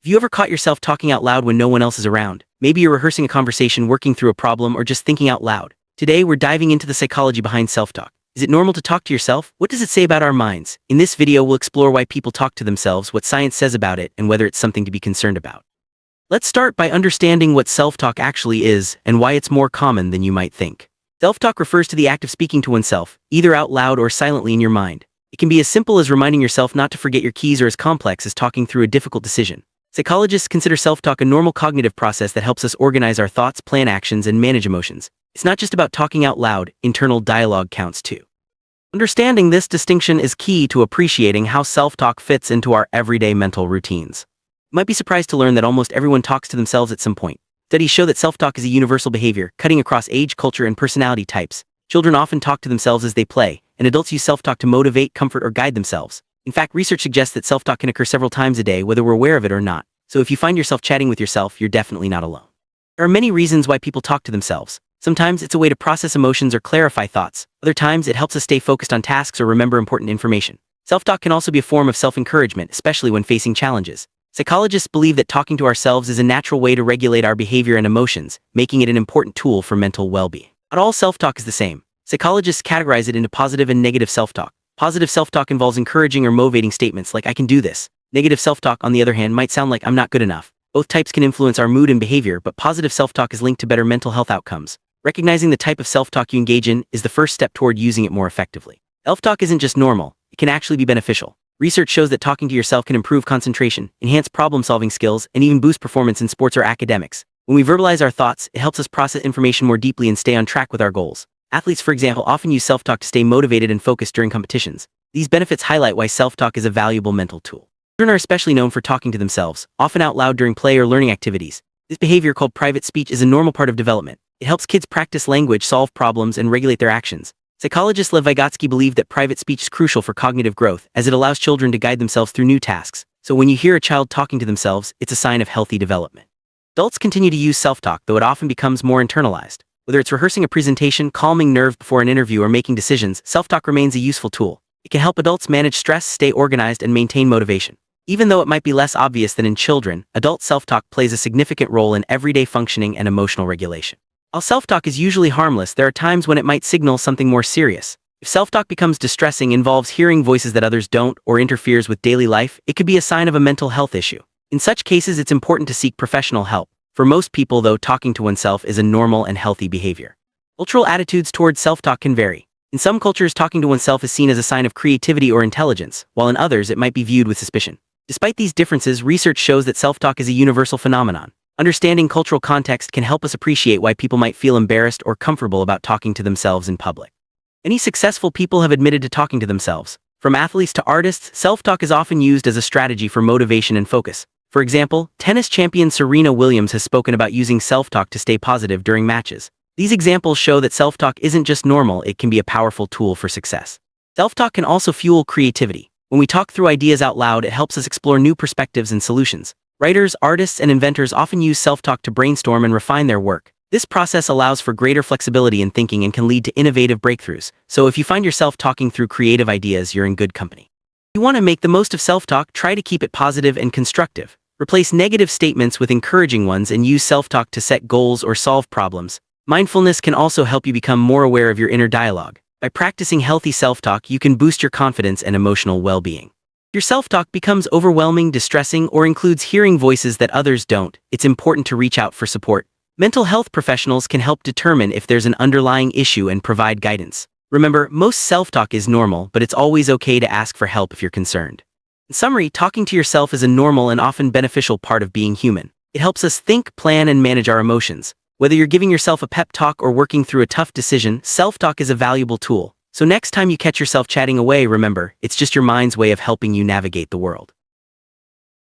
Have you ever caught yourself talking out loud when no one else is around? Maybe you're rehearsing a conversation, working through a problem, or just thinking out loud. Today, we're diving into the psychology behind self-talk. Is it normal to talk to yourself? What does it say about our minds? In this video, we'll explore why people talk to themselves, what science says about it, and whether it's something to be concerned about. Let's start by understanding what self-talk actually is and why it's more common than you might think. Self-talk refers to the act of speaking to oneself, either out loud or silently in your mind. It can be as simple as reminding yourself not to forget your keys or as complex as talking through a difficult decision. Psychologists consider self-talk a normal cognitive process that helps us organize our thoughts, plan actions, and manage emotions. It's not just about talking out loud, internal dialogue counts too. Understanding this distinction is key to appreciating how self-talk fits into our everyday mental routines. You might be surprised to learn that almost everyone talks to themselves at some point. Studies show that self-talk is a universal behavior, cutting across age, culture, and personality types. Children often talk to themselves as they play, and adults use self-talk to motivate, comfort, or guide themselves. In fact, research suggests that self-talk can occur several times a day, whether we're aware of it or not. So if you find yourself chatting with yourself, you're definitely not alone. There are many reasons why people talk to themselves. Sometimes it's a way to process emotions or clarify thoughts. Other times it helps us stay focused on tasks or remember important information. Self-talk can also be a form of self-encouragement, especially when facing challenges. Psychologists believe that talking to ourselves is a natural way to regulate our behavior and emotions, making it an important tool for mental well-being. Not all self-talk is the same. Psychologists categorize it into positive and negative self-talk. Positive self-talk involves encouraging or motivating statements like, "I can do this." Negative self-talk, on the other hand, might sound like, "I'm not good enough." Both types can influence our mood and behavior, but positive self-talk is linked to better mental health outcomes. Recognizing the type of self-talk you engage in is the first step toward using it more effectively. Self-talk isn't just normal, it can actually be beneficial. Research shows that talking to yourself can improve concentration, enhance problem-solving skills, and even boost performance in sports or academics. When we verbalize our thoughts, it helps us process information more deeply and stay on track with our goals. Athletes, for example, often use self-talk to stay motivated and focused during competitions. These benefits highlight why self-talk is a valuable mental tool. Children are especially known for talking to themselves, often out loud during play or learning activities. This behavior, called private speech, is a normal part of development. It helps kids practice language, solve problems, and regulate their actions. Psychologist Lev Vygotsky believed that private speech is crucial for cognitive growth, as it allows children to guide themselves through new tasks. So when you hear a child talking to themselves, it's a sign of healthy development. Adults continue to use self-talk, though it often becomes more internalized. Whether it's rehearsing a presentation, calming nerves before an interview, or making decisions, self-talk remains a useful tool. It can help adults manage stress, stay organized, and maintain motivation. Even though it might be less obvious than in children, adult self-talk plays a significant role in everyday functioning and emotional regulation. While self-talk is usually harmless, there are times when it might signal something more serious. If self-talk becomes distressing, involves hearing voices that others don't, or interferes with daily life, it could be a sign of a mental health issue. In such cases, it's important to seek professional help. For most people, though, talking to oneself is a normal and healthy behavior. Cultural attitudes towards self-talk can vary. In some cultures, talking to oneself is seen as a sign of creativity or intelligence, while in others, it might be viewed with suspicion. Despite these differences, research shows that self-talk is a universal phenomenon. Understanding cultural context can help us appreciate why people might feel embarrassed or comfortable about talking to themselves in public. Many successful people have admitted to talking to themselves. From athletes to artists, self-talk is often used as a strategy for motivation and focus. For example, tennis champion Serena Williams has spoken about using self-talk to stay positive during matches. These examples show that self-talk isn't just normal, it can be a powerful tool for success. Self-talk can also fuel creativity. When we talk through ideas out loud, it helps us explore new perspectives and solutions. Writers, artists, and inventors often use self-talk to brainstorm and refine their work. This process allows for greater flexibility in thinking and can lead to innovative breakthroughs. So if you find yourself talking through creative ideas, you're in good company. If you want to make the most of self-talk, try to keep it positive and constructive. Replace negative statements with encouraging ones and use self-talk to set goals or solve problems. Mindfulness can also help you become more aware of your inner dialogue. By practicing healthy self-talk, you can boost your confidence and emotional well-being. If your self-talk becomes overwhelming, distressing, or includes hearing voices that others don't, it's important to reach out for support. Mental health professionals can help determine if there's an underlying issue and provide guidance. Remember, most self-talk is normal, but it's always okay to ask for help if you're concerned. In summary, talking to yourself is a normal and often beneficial part of being human. It helps us think, plan, and manage our emotions. Whether you're giving yourself a pep talk or working through a tough decision, self-talk is a valuable tool. So next time you catch yourself chatting away, remember, it's just your mind's way of helping you navigate the world.